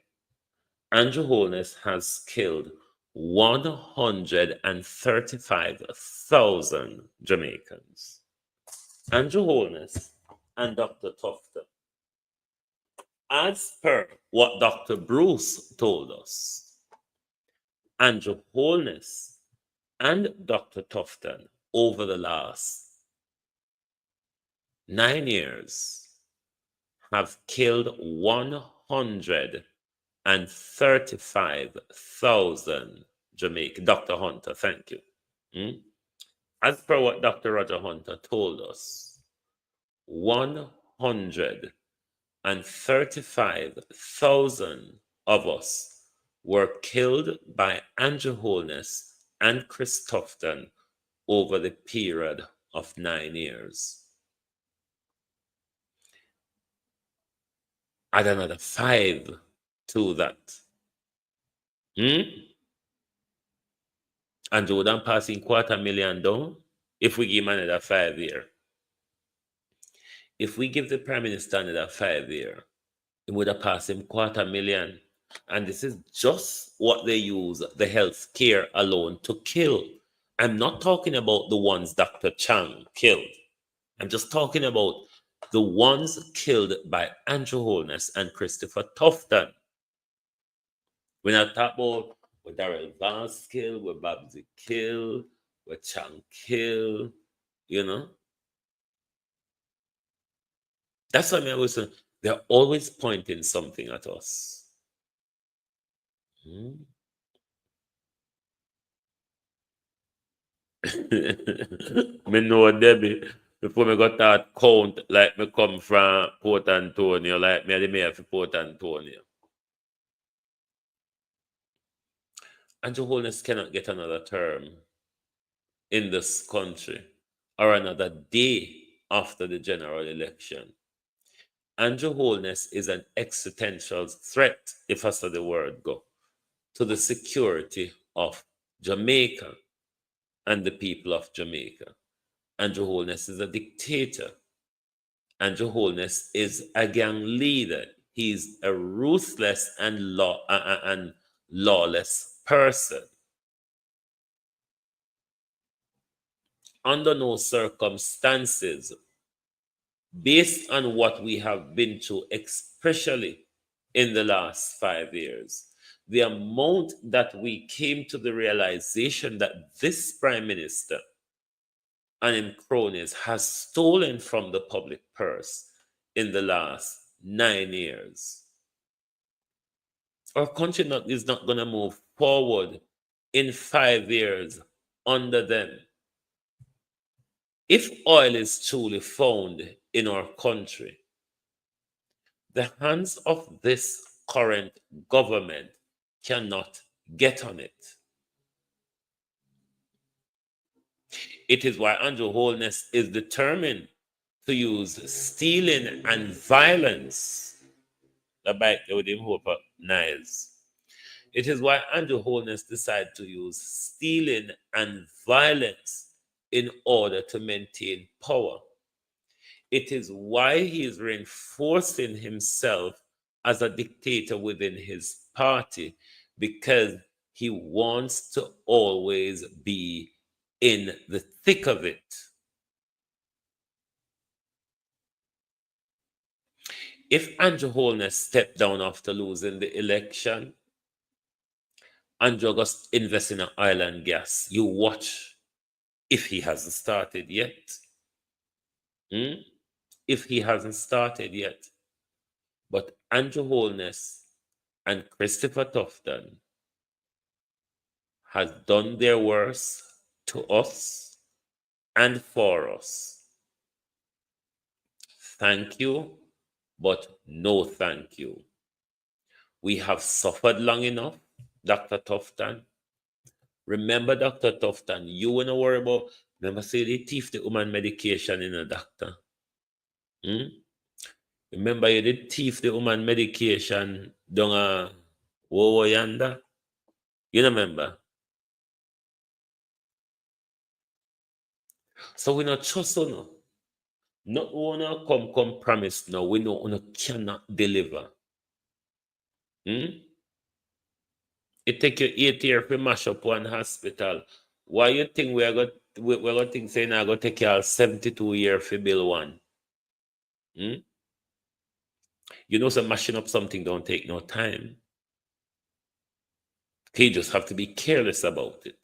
Andrew Holness has killed 135,000 Jamaicans. Andrew Holness and Dr. Tufton. As per what Dr. Bruce told us, Andrew Holness and Dr. Tufton over the last 9 years have killed 135,000 Jamaicans. Dr. Hunter, thank you. As per what Dr. Roger Hunter told us, 135,000 of us were killed by Andrew Holness and Chris Tufton over the period of 9 years. Add another 5 to that. And Jordan passing $250,000 down if we give him another 5 years. If we give the Prime Minister another 5 years, it would have passed him $250,000. And this is just what they use the health care alone to kill. I'm not talking about the ones Dr. Chang killed. I'm just talking about the ones killed by Andrew Holness and Christopher Tufton. When I talk about what Darrell Vance killed, what Babsy killed, what Chang killed, you know. That's why I always say they're always pointing something at us. Me know Debbie before me got that count like me come from Port Antonio, like me the mayor for Port Antonio. Andrew Holness cannot get another term in this country or another day after the general election. Andrew Holness is an existential threat, if I say the word go, to the security of Jamaica and the people of Jamaica. Andrew Holness is a dictator. Andrew Holness is a gang leader. He's a ruthless and lawless person. Under no circumstances, based on what we have been through, especially in the last 5 years, the amount that we came to the realization that this Prime Minister and his cronies has stolen from the public purse in the last 9 years. Our country is not going to move forward in 5 years under them. If oil is truly found in our country, the hands of this current government cannot get on it. It is why Andrew Holness is determined to use stealing and violence. The bike with him hope nice. It is why Andrew Holness decided to use stealing and violence in order to maintain power. It is why he is reinforcing himself as a dictator within his party, because he wants to always be in the thick of it. If Andrew Holness stepped down after losing the election, Andrew just invest in oil and gas. You watch if he hasn't started yet. If he hasn't started yet. But Andrew Holness and Christopher Tufton has done their worst to us and for us. Thank you, but no thank you. We have suffered long enough, Dr. Tufton. Remember, Dr. Tufton, you wouldn't worry about, remember, say they thief the woman medication in a doctor. Remember, you did thief the woman medication down a Wowo yonder? You remember? So we not trust you. Not wanna come promise now. We know you cannot deliver. It take you 8 years to mash up one hospital. Why you think we're going to think saying I go take you 72 years to build one? You know, so mashing up something don't take no time. You just have to be careless about it.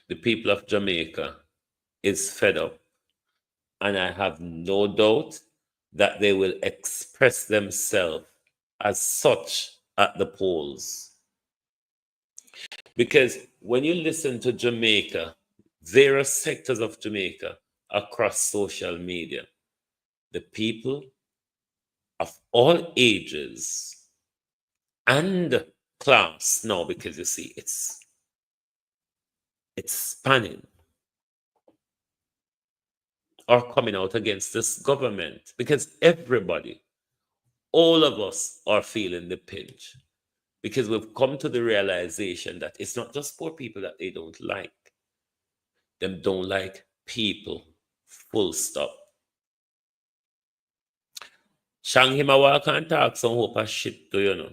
The people of Jamaica is fed up, and I have no doubt that they will express themselves as such at the polls. Because when you listen to Jamaica, various sectors of Jamaica across social media. The people of all ages and class now, because you see, it's spanning, are coming out against this government because everybody, all of us are feeling the pinch because we've come to the realization that it's not just poor people that they don't like. Them don't like people, full stop. Shang him a walk and talk some hope of shit to you know.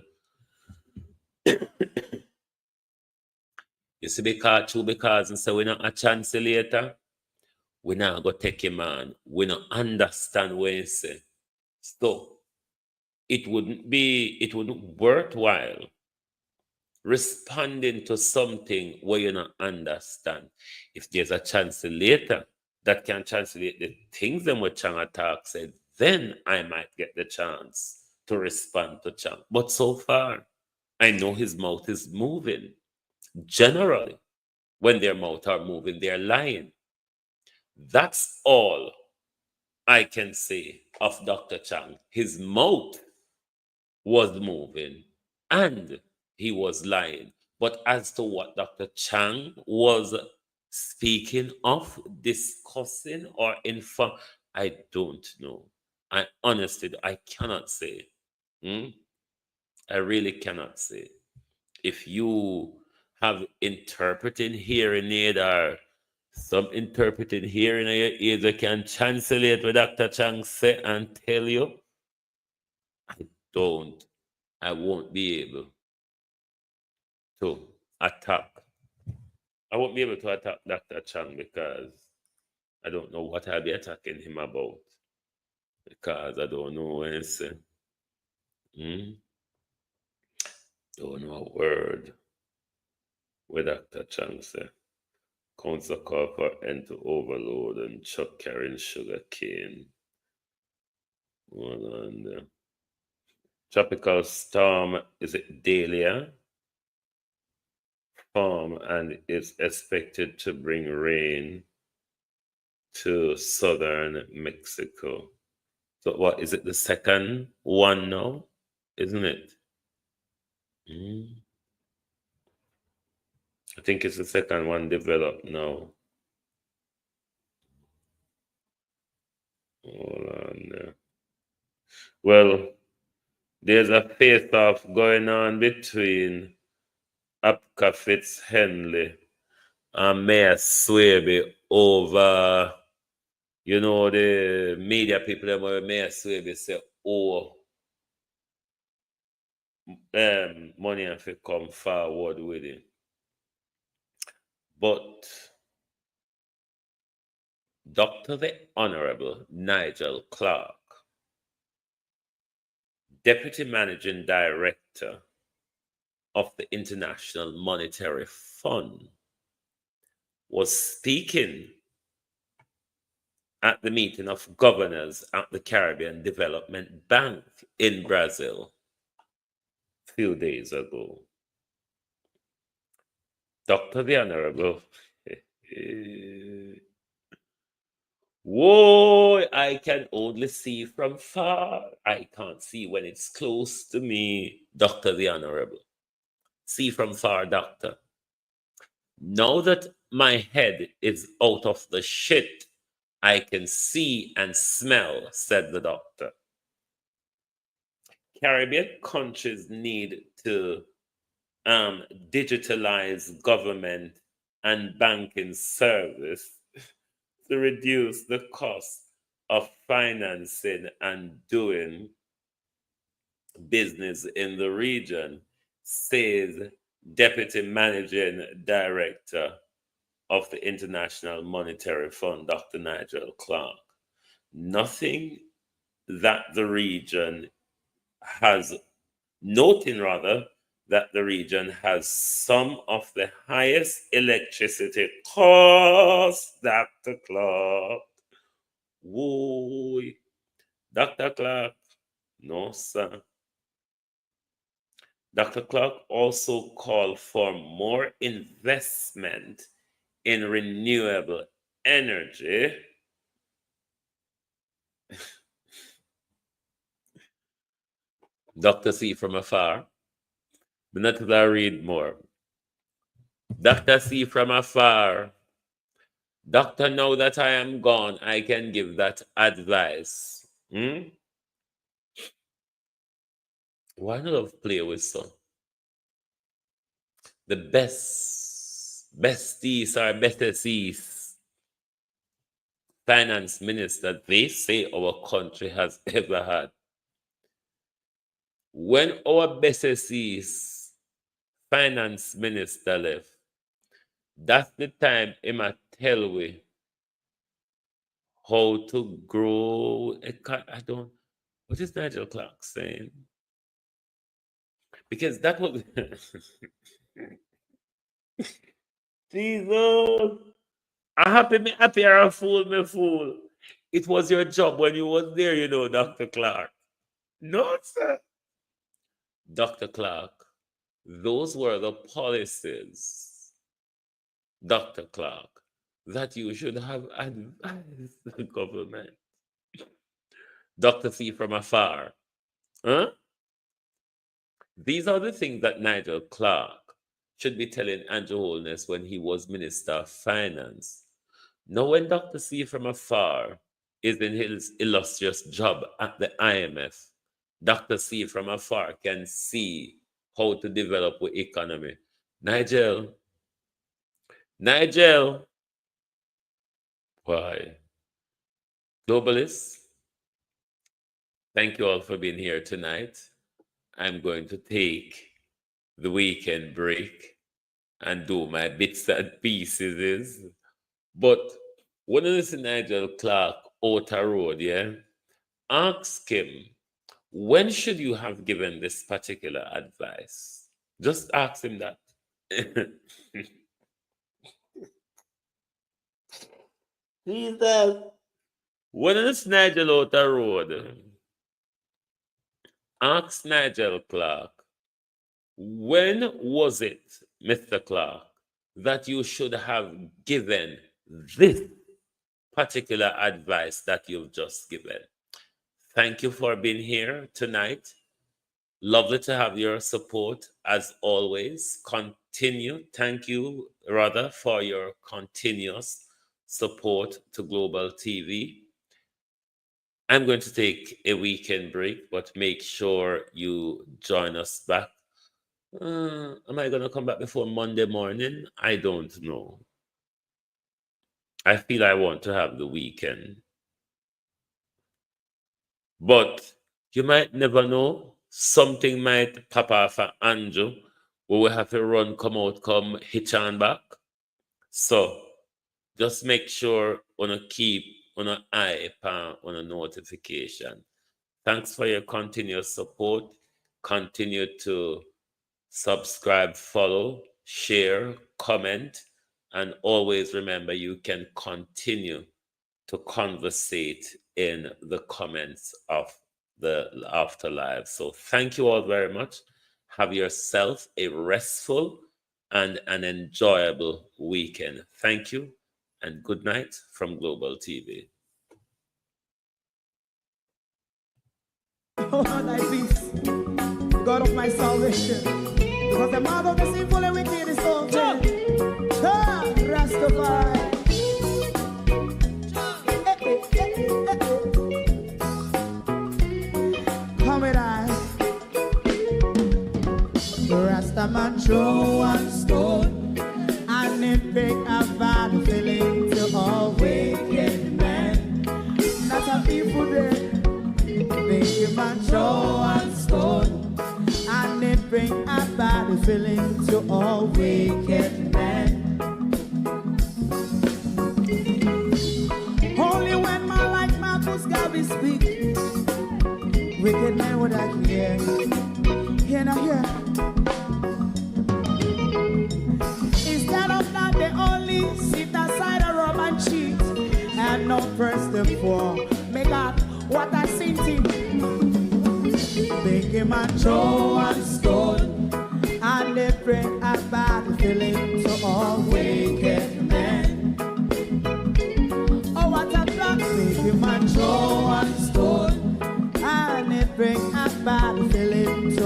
You see, because and say we not a chance later, we not go take him on. We not understand what he say. So it wouldn't worthwhile responding to something where you not understand. If there's a chance later that can translate the things them what Chang attack said, then I might get the chance to respond to Chang. But so far, I know his mouth is moving. Generally, when their mouth are moving, they're lying. That's all I can say of Dr. Chang. His mouth was moving and he was lying. But as to what Dr. Chang was speaking of, discussing, or inform, I don't know. I honestly, I cannot say. I really cannot say. If you have interpreting hearing aid or some interpreting hearing aid that can translate what Dr. Chang say and tell you, I won't be able to attack. I won't be able to attack Dr. Chang because I don't know what I'll be attacking him about. Because I don't know what he say. Don't know a word what Dr. Chang say. Council call for end to overload and truck carrying sugar cane. Hold on there. Tropical storm, is it Dahlia? Form and is expected to bring rain to southern Mexico. So what is it? The second one now, isn't it? I think it's the second one developed now. Hold on there. Well, there's a face-off going on between Apka Fitz-Henley and Mayor Swaby over, you know, the media people that were Mayor Swaby say, oh, money have to come forward with it. But Dr. the Honorable Nigel Clark, Deputy Managing Director of the International Monetary Fund, was speaking at the meeting of governors at the Caribbean Development Bank in Brazil a few days ago. Dr. the Honorable, whoa, I can only see from far. I can't see when it's close to me, Dr. the Honorable. See from far, Doctor. Now that my head is out of the shit, I can see and smell, said the doctor. Caribbean countries need to digitalize government and banking service to reduce the cost of financing and doing business in the region, says Deputy Managing Director of the International Monetary Fund, Dr. Nigel Clark. Noting that the region has some of the highest electricity costs, Dr. Clark. Whoa, Dr. Clark. No, sir. Dr. Clark also called for more investment in renewable energy. Dr. C from afar. But not till I read more. Dr. C from afar. Doctor, now that I am gone, I can give that advice. Why not play with some? The besties or bestesties finance minister they say our country has ever had. When our bestesties finance minister left, that's the time he might tell we how to grow. What is Nigel Clark saying? Because that was Jesus. I happy me happy or a fool me fool. It was your job when you was there, you know, Dr. Clark. No, sir. Dr. Clark, those were the policies, Dr. Clark, that you should have advised the government. Dr. C from afar. Huh? These are the things that Nigel Clark should be telling Andrew Holness when he was Minister of Finance. Now, when Dr. C from afar is in his illustrious job at the IMF, Dr. C from afar can see how to develop the economy. Nigel, why? Globalists, thank you all for being here tonight. I'm going to take the weekend break and do my bits and pieces. But when you listen to Nigel Clark, Outer Road, yeah, ask him, when should you have given this particular advice? Just ask him that. Jesus. When you listen to Nigel Outer Road, ask Nigel Clark, when was it, Mr. Clark, that you should have given this particular advice that you've just given? Thank you for being here tonight. Lovely to have your support as always. Thank you, rather, for your continuous support to Global TV. I'm going to take a weekend break, but make sure you join us back. Am I going to come back before Monday morning? I don't know. I feel I want to have the weekend. But you might never know. Something might pop off for Andrew, where we have to run, come out, come hitch on back. So just make sure on keep on an eye on a notification. Thanks for your continuous support. Continue to subscribe, follow, share, comment, and always remember you can continue to conversate in the comments of the afterlife. So thank you all very much. Have yourself a restful and an enjoyable weekend. Thank you and good night from Global TV. Oh, thy peace, God of my salvation, because the mouth of the sinful and wicked is open. Rastafari. Come with I. Rastaman throw one stone, and it bring a bad feeling to all wicked men. Not a people there. Make him a throw one stone, and it bring a bad feeling to all wicked men. Only when man like Marcus Garvey speak, wicked men would I hear. Hear now hear. Instead of that, they only sit aside and rob and cheat, and not press the poor. Make up what I seen him. Make him a throw one stone, and they bring a bad feeling to all wicked men.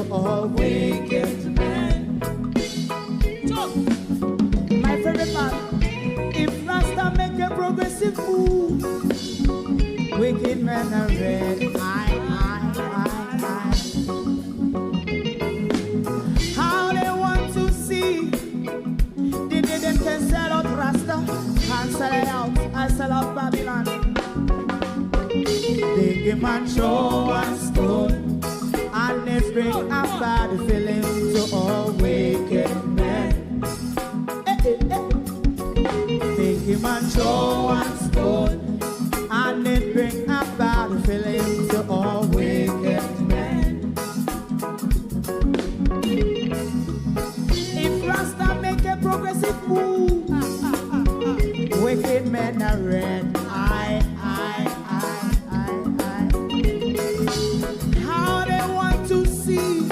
to all wicked men. My favorite part, if Rasta make a progressive move, wicked men are red. How they want to see, they didn't can sell out Rasta, can't sell it out, I sell out Babylon. They give man show and stone, and they bring a bad feeling to all wicked men. They give man show and stone, and they bring a bad feeling to all wicked men. If Rasta make a progressive move, wicked men are red. How they want to see,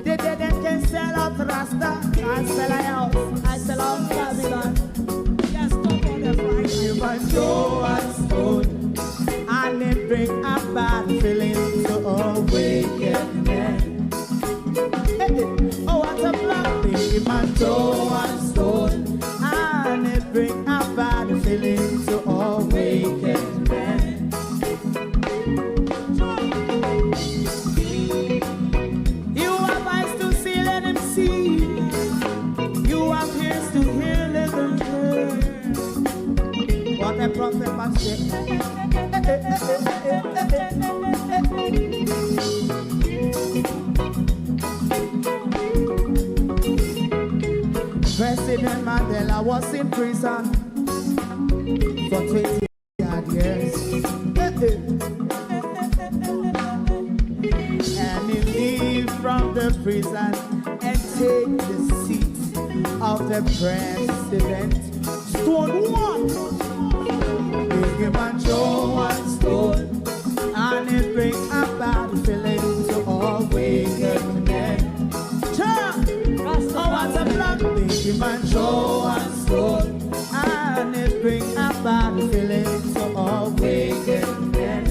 they didn't can sell out Rasta. I sell out, I sell out Babylon. Yes, stop on the Friday. Give a show and stone, and they bring a bad feeling to all wicked men. Oh, what a black thing, give a show and stone, and they bring a bad feeling to all wicked men. You have eyes to see, let him see. You have ears to hear, let them hear. What a prophet must say. President Mandela was in prison for 20 years. And he leave from the prison and take the seat of the president. Stone one, big him and Joe and Stone, and it bring a bad feeling to all wicked men. Oh, what a black big him and Joe and Stone, and it bring a bad feeling to all wicked men.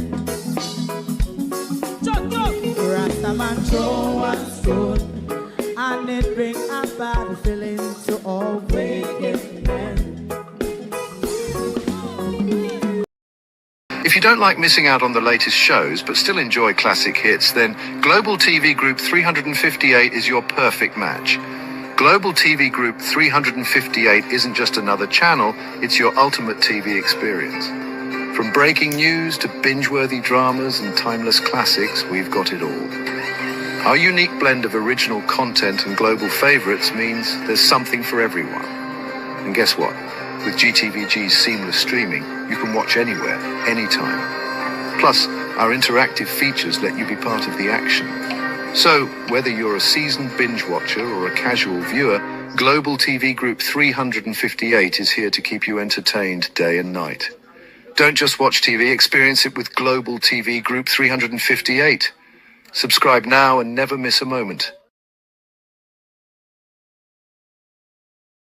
Rastaman Joe and Stone, and it bring a bad feeling to all wicked men. If you don't like missing out on the latest shows but still enjoy classic hits, then Global TV Group 358 is your perfect match. Global TV Group 358 isn't just another channel, it's your ultimate TV experience. From breaking news to binge-worthy dramas and timeless classics, we've got it all. Our unique blend of original content and global favorites means there's something for everyone. And guess what? With GTVG's seamless streaming, you can watch anywhere, anytime. Plus, our interactive features let you be part of the action. So, whether you're a seasoned binge watcher or a casual viewer, Global TV Group 358 is here to keep you entertained day and night. Don't just watch TV, experience it with Global TV Group 358. Subscribe now and never miss a moment.